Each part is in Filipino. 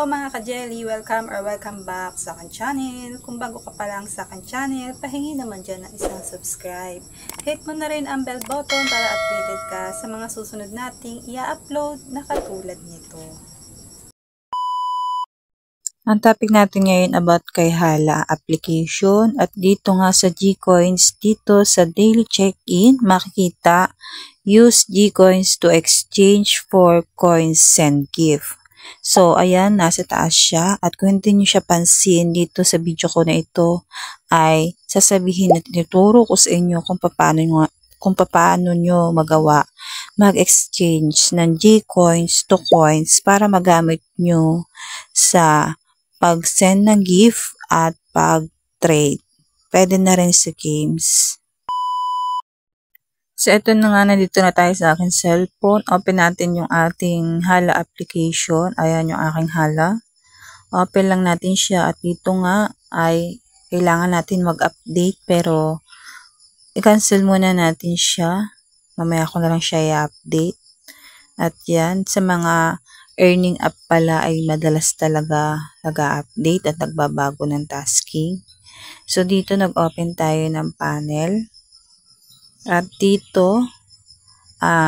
Hello mga ka-jelly! Welcome back sa akin channel. Kung bago ka pa lang sa akin channel, pahingi naman dyan ng isang subscribe. Hit mo na rin ang bell button para updated ka sa mga susunod nating i-upload na katulad nito. Ang topic natin ngayon about kay Hala application at dito nga sa Gcoins, dito sa daily check-in, makikita use Gcoins to exchange for coins send gift. So, ayan, nasa taas siya. At kung hindi nyo siya pansin dito sa video ko na ito, ay sasabihin na tinuturo ko sa inyo kung paano nyo magawa mag-exchange ng Gcoins to coins para magamit nyo sa pag-send ng gift at pag-trade. Pwede na rin sa games. So, ito na nga, nandito na tayo sa aking cellphone. Open natin yung ating Hala application. Ayan yung aking Hala. Open lang natin siya. At dito nga ay kailangan natin mag-update. Pero, i-cancel muna natin siya. Mamaya ko na lang siya i-update. At yan, sa mga earning app pala ay madalas talaga nag-update at nagbabago ng tasking. So, dito nag-open tayo ng panel. At dito,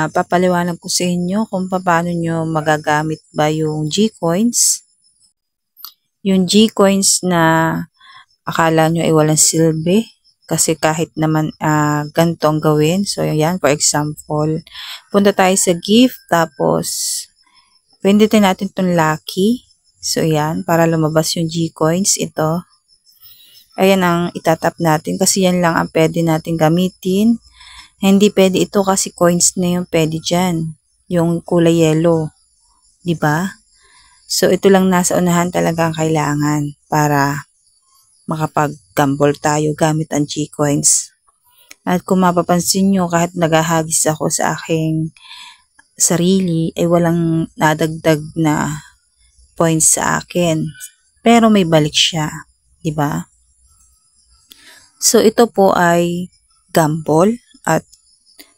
papaliwanag ko sa inyo kung paano nyo magagamit ba yung Gcoins. Yung Gcoins na akala nyo ay walang silbi. Kasi kahit naman ganito ang gawin. So, yan, for example, punta tayo sa gift. Tapos, pindutin natin itong lucky. So, yan, para lumabas yung Gcoins. Ito. Ayan ang itatap natin. Kasi yan lang ang pwede natin gamitin. Hindi pwede ito kasi coins na yung pwede dyan. Yung kulay yellow. Diba? So, ito lang nasa unahan talaga ang kailangan para makapag-gamble tayo gamit ang Gcoins. At kung mapapansin nyo, kahit naghahagis ako sa aking sarili, ay walang nadagdag na points sa akin. Pero may balik siya. Diba? So, ito po ay gamble. At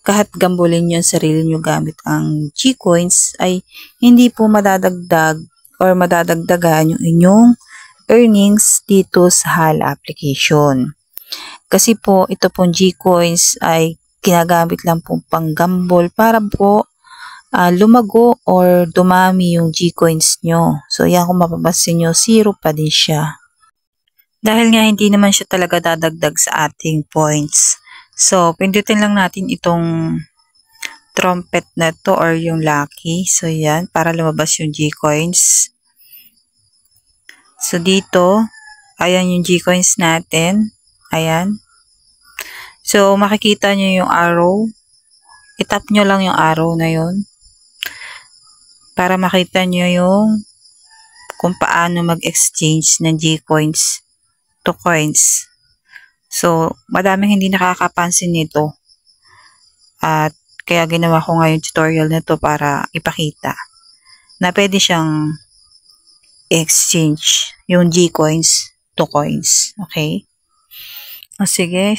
kahit gambulin nyo ang sarili nyo gamit ang Gcoins, ay hindi po madadagdag or madadagdagan yung inyong earnings dito sa Hala application. Kasi po, ito pong Gcoins ay ginagamit lang po pang gamble para po lumago or dumami yung Gcoins nyo. So, yan kung mapapansin nyo, 0 pa din siya. Dahil nga hindi naman siya talaga dadagdag sa ating points. So, pindutin lang natin itong trumpet na to or yung lucky. So, yan. Para lumabas yung Gcoins. So, dito. Ayan yung Gcoins natin. Ayan. So, makikita nyo yung arrow. Itap nyo lang yung arrow na yun. Para makita nyo yung kung paano mag-exchange ng Gcoins to coins. So, madaming hindi nakakapansin nito. At kaya ginawa ko ngayon tutorial na to para ipakita na pwede siyang exchange yung Gcoins to coins. Okay? O sige,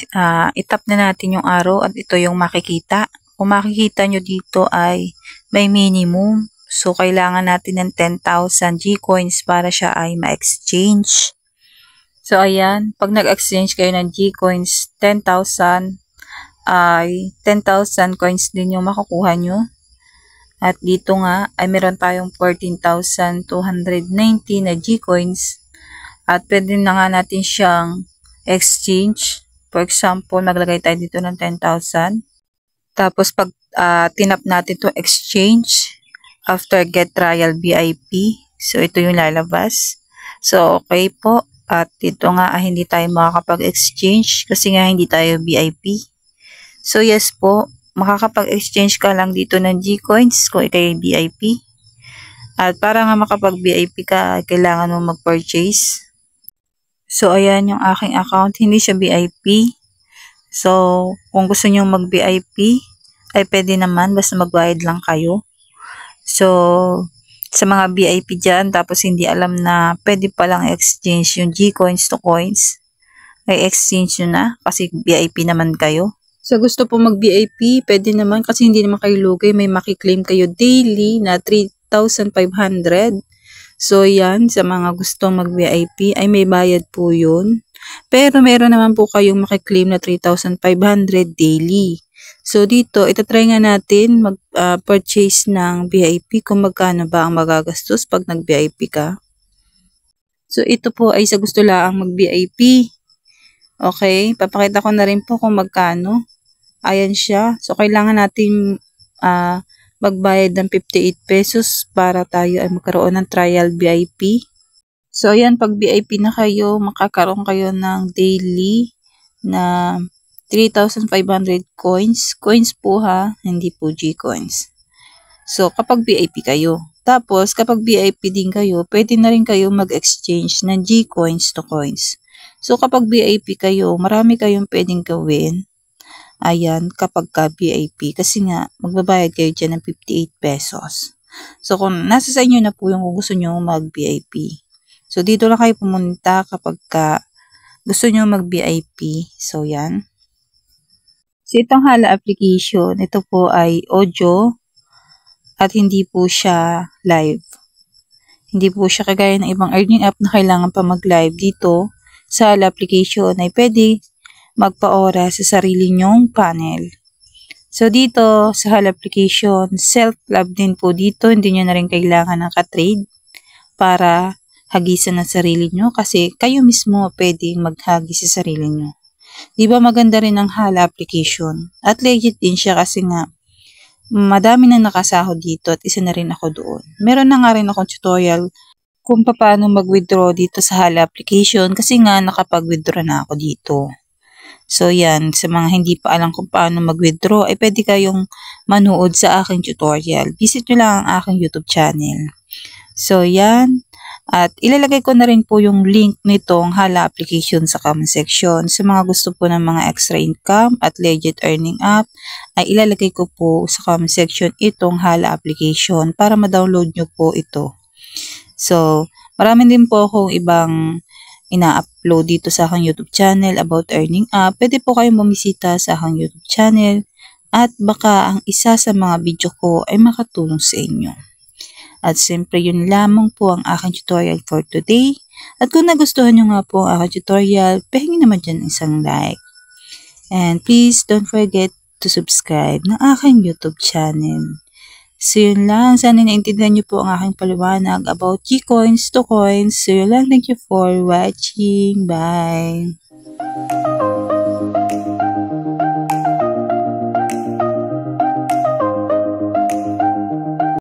itap na natin yung arrow at ito yung makikita. Kung makikita nyo dito ay may minimum. So, kailangan natin ng 10,000 Gcoins para siya ay ma-exchange. So, ayan, pag nag-exchange kayo ng Gcoins, 10,000 ay 10,000 coins din yung makukuha nyo. At dito nga, ay meron tayong 14,290 na Gcoins. At pwede na nga natin siyang exchange. For example, maglagay tayo dito ng 10,000. Tapos, pag tinap natin to exchange, after get trial VIP, so ito yung lalabas. So, okay po. At dito nga hindi tayo makakapag-exchange kasi nga hindi tayo VIP. So yes po, makakapag-exchange ka lang dito ng Gcoins kung ikay VIP. At para nga makapag-VIP ka, kailangan mo mag-purchase. So ayan yung aking account, hindi siya VIP. So kung gusto nyo mag-VIP, ay pwede naman, basta magbayad lang kayo. So sa mga VIP dyan, tapos hindi alam na pwede palang exchange yung Gcoins to coins, ay exchange nyo na kasi VIP naman kayo. Sa gusto po mag-VIP, pwede naman kasi hindi naman kayo lugay, may makiklaim kayo daily na 3,500. So yan, sa mga gustong mag-VIP ay may bayad po yun. Pero meron naman po kayong makiklaim na 3,500 daily. So dito, itatry nga natin mag-purchase ng VIP kung magkano ba ang magagastos pag nag-VIP ka. So ito po ay sa gusto lang mag-VIP. Okay, papakita ko na rin po kung magkano. Ayan siya. So kailangan natin magbayad ng 58 pesos para tayo ay magkaroon ng trial VIP. So ayan, pag VIP na kayo, makakaroon kayo ng daily na 3,500 coins. Coins po ha, hindi po G-coins. So kapag VIP kayo. Tapos kapag VIP din kayo, pwede na rin kayo mag-exchange ng G-coins to coins. So kapag VIP kayo, marami kayong pwedeng gawin. Ayan, kapag ka VIP. Kasi nga, magbabayad kayo dyan ng 58 pesos. So kung nasa sa inyo na po yung kung gusto nyo mag-VIP. So dito lang kayo pumunta kapag ka gusto nyo mag-VIP. So yan. So itong Hala application, ito po ay audio at hindi po siya live. Hindi po siya kagaya ng ibang earning app na kailangan pa mag-live. Dito sa Hala application ay pwede magpa-ora sa sarili nyong panel. So dito sa Hala application, self-love din po dito. Hindi nyo na rin kailangan ng ka-trade para hagisan ng sarili nyo kasi kayo mismo pwedeng maghagis sa sarili nyo. Diba maganda rin ang Hala application? At legit din siya kasi nga madami na nakasahod dito at isa na rin ako doon. Meron na nga rin akong tutorial kung paano mag-withdraw dito sa Hala application kasi nga nakapag-withdraw na ako dito. So yan, sa mga hindi pa alam kung paano mag-withdraw ay pwede kayong manood sa aking tutorial. Visit nyo lang ang aking YouTube channel. So yan, at ilalagay ko na rin po yung link nitong Hala application sa comment section. Sa mga gusto po ng mga extra income at legit earning app, ay ilalagay ko po sa comment section itong Hala application para ma-download nyo po ito. So, marami din po akong ibang ina-upload dito sa aking YouTube channel about earning app. Pwede po kayong bumisita sa aking YouTube channel at baka ang isa sa mga video ko ay makatulong sa inyo. At siyempre yun lamang po ang aking tutorial for today. At kung nagustuhan nyo nga po ang aking tutorial, pahingi naman dyan isang like. And please don't forget to subscribe ng aking YouTube channel. So yun lang, sana naintindihan nyo po ang aking paliwanag about G-coins to coins. So yun lang, thank you for watching. Bye!